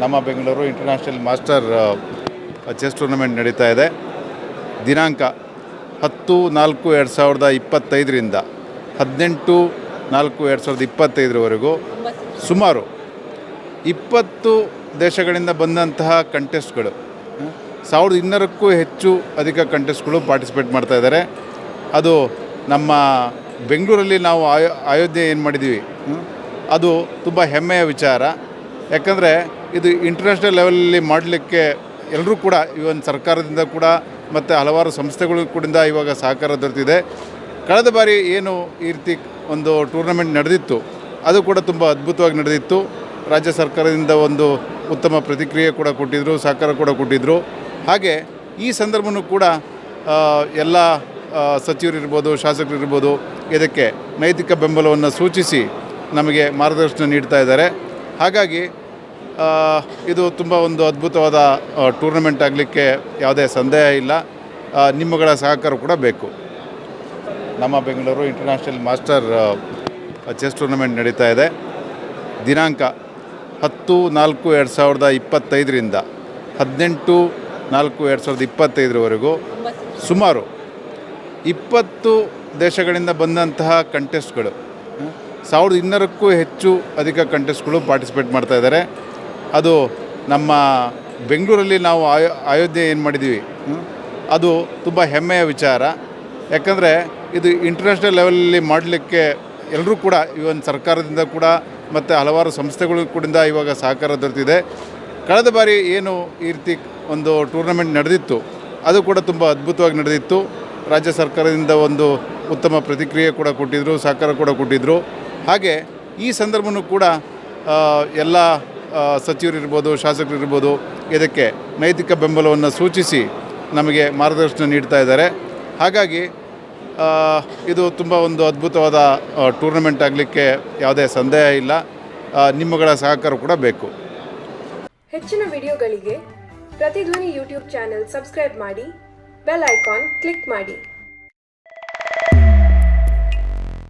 ನಮ್ಮ Bengaluru international master chess tournament ನಡೀತಾ ಇದೆ. ದಿನಾಂಕ 10-4-2025ರಿಂದ 18-4-2025ರವರೆಗೂ ಸುಮಾರು 20 ದೇಶಗಳಿಂದ ಬಂದಂತಹ ಕಂಟೆಸ್ಟ್ಗಳು, 1200ಕ್ಕೂ ಹೆಚ್ಚು ಅಧಿಕ ಕಂಟೆಸ್ಟ್ಗಳು ಪಾರ್ಟಿಸಿಪೇಟ್ ಮಾಡ್ತಾ ಇದ್ದಾರೆ. ಅದು ನಮ್ಮ ಬೆಂಗಳೂರಲ್ಲಿ ನಾವು ಅಯೋಧ್ಯೆ ಏನು ಮಾಡಿದ್ದೀವಿ ಅದು ತುಂಬ ಹೆಮ್ಮೆಯ ವಿಚಾರ. ಯಾಕಂದರೆ ಇದು ಇಂಟರ್ನ್ಯಾಷನಲ್ ಲೆವೆಲಲ್ಲಿ ಮಾಡಲಿಕ್ಕೆ ಎಲ್ಲರೂ ಕೂಡ ಇವನ್ ಸರ್ಕಾರದಿಂದ ಕೂಡ ಮತ್ತು ಹಲವಾರು ಸಂಸ್ಥೆಗಳು ಕೂಡ ಇವಾಗ ಸಹಕಾರ ದೊರೆತಿದೆ. ಕಳೆದ ಬಾರಿ ಏನು ಈ ರೀತಿ ಒಂದು ಟೂರ್ನಮೆಂಟ್ ನಡೆದಿತ್ತು ಅದು ಕೂಡ ತುಂಬ ಅದ್ಭುತವಾಗಿ ನಡೆದಿತ್ತು. ರಾಜ್ಯ ಸರ್ಕಾರದಿಂದ ಒಂದು ಉತ್ತಮ ಪ್ರತಿಕ್ರಿಯೆ ಕೂಡ ಕೊಟ್ಟಿದ್ದರು, ಸಹಕಾರ ಕೂಡ ಕೊಟ್ಟಿದ್ದರು. ಹಾಗೆ ಈ ಸಂದರ್ಭವೂ ಕೂಡ ಎಲ್ಲ ಸಚಿವರಿರ್ಬೋದು, ಶಾಸಕರಿರ್ಬೋದು ಇದಕ್ಕೆ ನೈತಿಕ ಬೆಂಬಲವನ್ನು ಸೂಚಿಸಿ ನಮಗೆ ಮಾರ್ಗದರ್ಶನ ನೀಡ್ತಾ ಇದ್ದಾರೆ. ಹಾಗಾಗಿ ಇದು ತುಂಬ ಒಂದು ಅದ್ಭುತವಾದ ಟೂರ್ನಮೆಂಟ್ ಆಗಲಿಕ್ಕೆ ಯಾವುದೇ ಸಂದೇಹ ಇಲ್ಲ. ನಿಮ್ಮಗಳ ಸಹಕಾರ ಕೂಡ ಬೇಕು. ನಮ್ಮ Bengaluru international master chess tournament ನಡೀತಾ ಇದೆ. ದಿನಾಂಕ 10-4-2025ರಿಂದ 18-4-2025ರವರೆಗೂ ಸುಮಾರು 20 ದೇಶಗಳಿಂದ ಬಂದಂತಹ ಕಂಟೆಸ್ಟ್ಗಳು, 1200ಕ್ಕೂ ಹೆಚ್ಚು ಅಧಿಕ ಕಂಟೆಸ್ಟ್ಗಳು ಪಾರ್ಟಿಸಿಪೇಟ್ ಮಾಡ್ತಾ ಇದ್ದಾರೆ. ಅದು ನಮ್ಮ ಬೆಂಗಳೂರಲ್ಲಿ ನಾವು ಅಯೋಧ್ಯೆ ಏನು ಮಾಡಿದ್ದೀವಿ ಅದು ತುಂಬ ಹೆಮ್ಮೆಯ ವಿಚಾರ. ಯಾಕಂದರೆ ಇದು ಇಂಟರ್ನ್ಯಾಷನಲ್ ಲೆವೆಲಲ್ಲಿ ಮಾಡಲಿಕ್ಕೆ ಎಲ್ಲರೂ ಕೂಡ ಇವನ್ ಸರ್ಕಾರದಿಂದ ಕೂಡ ಮತ್ತು ಹಲವಾರು ಸಂಸ್ಥೆಗಳು ಕೂಡ ಇವಾಗ ಸಹಕಾರ ದೊರೆತಿದೆ. ಕಳೆದ ಬಾರಿ ಏನು ಈ ರೀತಿ ಒಂದು ಟೂರ್ನಮೆಂಟ್ ನಡೆದಿತ್ತು ಅದು ಕೂಡ ತುಂಬ ಅದ್ಭುತವಾಗಿ ನಡೆದಿತ್ತು. ರಾಜ್ಯ ಸರ್ಕಾರದಿಂದ ಒಂದು ಉತ್ತಮ ಪ್ರತಿಕ್ರಿಯೆ ಕೂಡ ಕೊಟ್ಟಿದ್ದರು, ಸಹಕಾರ ಕೂಡ ಕೊಟ್ಟಿದ್ದರು. ಹಾಗೆ ಈ ಸಂದರ್ಭವೂ ಕೂಡ ಎಲ್ಲ ಸಚಿವರಿರ್ಬೋದು, ಶಾಸಕರಿರ್ಬೋದು ಇದಕ್ಕೆ ನೈತಿಕ ಬೆಂಬಲವನ್ನು ಸೂಚಿಸಿ ನಮಗೆ ಮಾರ್ಗದರ್ಶನ ನೀಡ್ತಾ ಇದ್ದಾರೆ. ಹಾಗಾಗಿ ಇದು ತುಂಬ ಒಂದು ಅದ್ಭುತವಾದ ಟೂರ್ನಮೆಂಟ್ ಆಗಲಿಕ್ಕೆ ಯಾವುದೇ ಸಂದೇಹ ಇಲ್ಲ. ನಿಮ್ಮಗಳ ಸಹಕಾರ ಕೂಡ ಬೇಕು. ಹೆಚ್ಚಿನ ವಿಡಿಯೋಗಳಿಗೆ ಪ್ರತಿಧ್ವನಿ ಯೂಟ್ಯೂಬ್ ಚಾನೆಲ್ ಸಬ್ಸ್ಕ್ರೈಬ್ ಮಾಡಿ, ಬೆಲ್ ಐಕಾನ್ ಕ್ಲಿಕ್ ಮಾಡಿ.